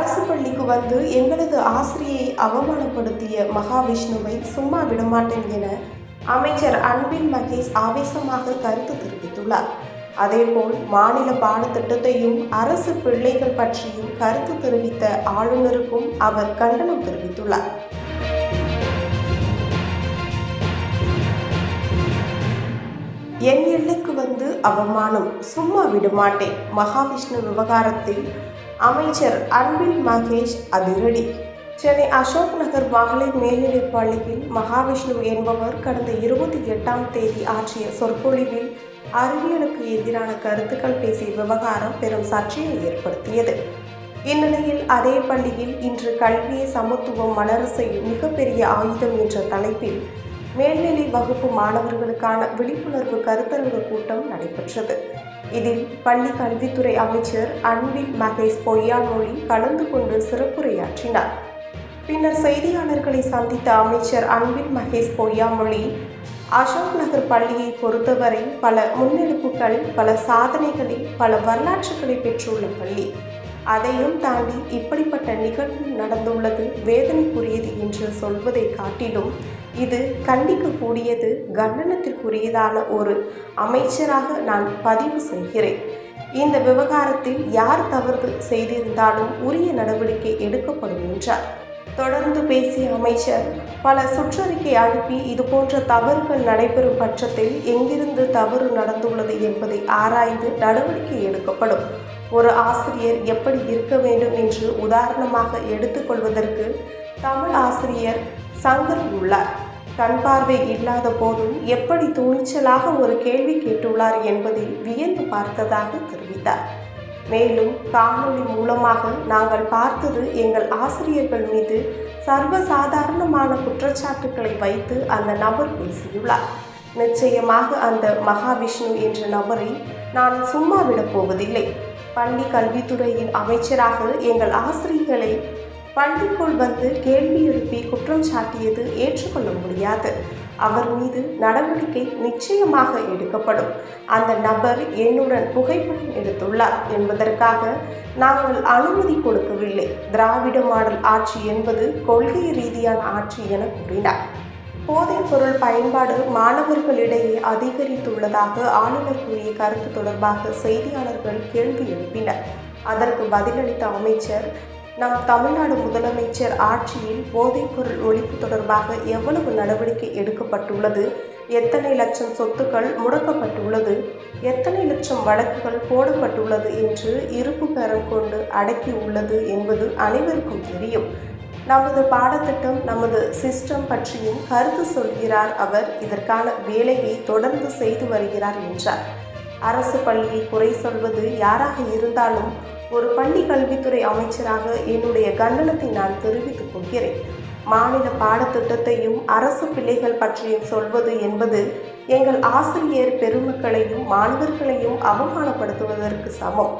அரசு பள்ளிக்கு வந்து எங்களது ஆசிரியை அவமானப்படுத்திய மகாவிஷ்ணுவை சும்மா விடமாட்டேன் என அமைச்சர் அன்பில் மகேஷ் ஆவேசமாக கருத்து தெரிவித்துள்ளார். அதேபோல் மாநில பாடத்திட்டத்தையும் அரசு பிள்ளைகள் பற்றியும் கருத்து தெரிவித்த ஆளுநருக்கும் அவர் கண்டனம் தெரிவித்துள்ளார். என் எல்லைக்கு வந்து அவமானம், சும்மா விடமாட்டேன். மகாவிஷ்ணு விவகாரத்தில் அமைச்சர் அன்பில் மகேஷ் அதிரடி. சென்னை அசோக் நகர் மகளிர் மேல்நிலைப் பள்ளியில் மகாவிஷ்ணு என்பவர் கடந்த 28ஆம் தேதி ஆற்றிய சொற்பொழிவில் அறிவியலுக்கு எதிரான கருத்துக்கள் பேசிய விவகாரம் பெரும் சர்ச்சையை ஏற்படுத்தியது. இந்நிலையில் அதே பள்ளியில் இன்று கல்வியை சமத்துவம் மலர செய்யும் மிகப்பெரிய ஆயுதம் என்ற தலைப்பில் மேல்நிலை வகுப்பு மாணவர்களுக்கான விழிப்புணர்வு கருத்தரங்கு கூட்டம் நடைபெற்றது. இதில் பள்ளி கல்வித்துறை அமைச்சர் அன்பில் மகேஷ் பொய்யாமொழி கலந்து கொண்டு சிறப்புரையாற்றினார். பின்னர் செய்தியாளர்களை சந்தித்த அமைச்சர் அன்பில் மகேஷ் பொய்யாமொழி, அசோக் நகர் பள்ளியை பொறுத்தவரை பல முன்னெடுப்புகள், பல சாதனைகளை, பல வரலாற்றுகளை பெற்றுள்ள பள்ளி. அதையும் தாண்டி இப்படிப்பட்ட நிகழ்வு நடந்துள்ளது வேதனைக்குரியது என்று சொல்வதை காட்டிலும் இது கண்டிக்கக்கூடியது, கண்டனத்திற்குரியதான ஒரு அமைச்சராக நான் பதிவு செய்கிறேன். இந்த விவகாரத்தில் யார் தவறு செய்திருந்தாலும் உரிய நடவடிக்கை எடுக்கப்படும் என்றார். தொடர்ந்து பேசிய அமைச்சர், பல சுற்றறிக்கை அனுப்பி இதுபோன்ற தவறுகள் நடைபெறும் பட்சத்தில் எங்கிருந்து தவறு நடந்துள்ளது என்பதை ஆராய்ந்து நடவடிக்கை எடுக்கப்படும். ஒரு ஆசிரியர் எப்படி இருக்க வேண்டும் என்று உதாரணமாக எடுத்துக்கொள்வதற்கு தமிழ் ஆசிரியர் சங்கர் உள்ளார். கண் பார்வை இல்லாத போதும் எப்படி துணிச்சலாக ஒரு கேள்வி கேட்டுள்ளார் என்பதை வியந்து பார்த்ததாக தெரிவித்தார். மேலும் காணொளி மூலமாக நாங்கள் பார்த்தது எங்கள் ஆசிரியர்கள் மீது சர்வசாதாரணமான குற்றச்சாட்டுக்களை வைத்து அந்த நபர் பேசியுள்ளார். நிச்சயமாக அந்த மகாவிஷ்ணு என்ற நபரை நான் சும்மா விடப் போவதில்லை. பள்ளி கல்வித்துறையின் அமைச்சராக எங்கள் ஆசிரியர்களை பள்ளிக்குள் வந்து கேள்வி எழுப்பி குற்றம் சாட்டியது ஏற்றுக்கொள்ள முடியாது. அவர் மீது நடவடிக்கை நிச்சயமாக எடுக்கப்படும். அந்த நபர் என்னுடன் புகைப்படம் எடுத்துள்ளார் என்பதற்காக நாங்கள் அனுமதி கொடுக்கவில்லை. திராவிட மாடல் ஆட்சி என்பது கொள்கை ரீதியான ஆட்சி என கூறினார். போதைப் பொருள் பயன்பாடு மாணவர்களிடையே அதிகரித்துள்ளதாக ஆளுநர் கூறிய கருத்து தொடர்பாக செய்தியாளர்கள் கேள்வி எழுப்பினர். அதற்கு பதிலளித்த அமைச்சர், நம் தமிழ்நாடு முதலமைச்சர் ஆட்சியில் போதைப்பொருள் ஒழிப்பு தொடர்பாக எவ்வளவு நடவடிக்கை எடுக்கப்பட்டுள்ளது, எத்தனை லட்சம் சொத்துக்கள் முடக்கப்பட்டுள்ளது, எத்தனை லட்சம் வழக்குகள் போடப்பட்டுள்ளது என்று இருப்பு கரம் கொண்டு அடக்கியுள்ளது என்பது அனைவருக்கும் தெரியும். நமது பாடத்திட்டம், நமது சிஸ்டம் பற்றியும் கருத்து சொல்கிறார் அவர். இதற்கான வேலையை தொடர்ந்து செய்து வருகிறார் என்றார். அரசு பள்ளியை குறை சொல்வது யாராக இருந்தாலும் ஒரு பள்ளி கல்வித்துறை அமைச்சராக என்னுடைய கண்டனத்தை நான் தெரிவித்துக் கொள்கிறேன். மாநில பாடத்திட்டத்தையும் அரசு பிள்ளைகள் பற்றியும் சொல்வது என்பது எங்கள் ஆசிரியர் பெருமக்களையும் மாணவர்களையும் அவமானப்படுத்துவதற்கு சமம்.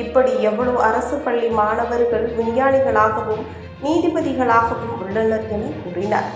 இப்படி எவ்வளவு அரசு பள்ளி மாணவர்கள் விஞ்ஞானிகளாகவும் நீதிபதிகளாகவும் உள்ளனர் என கூறினார்.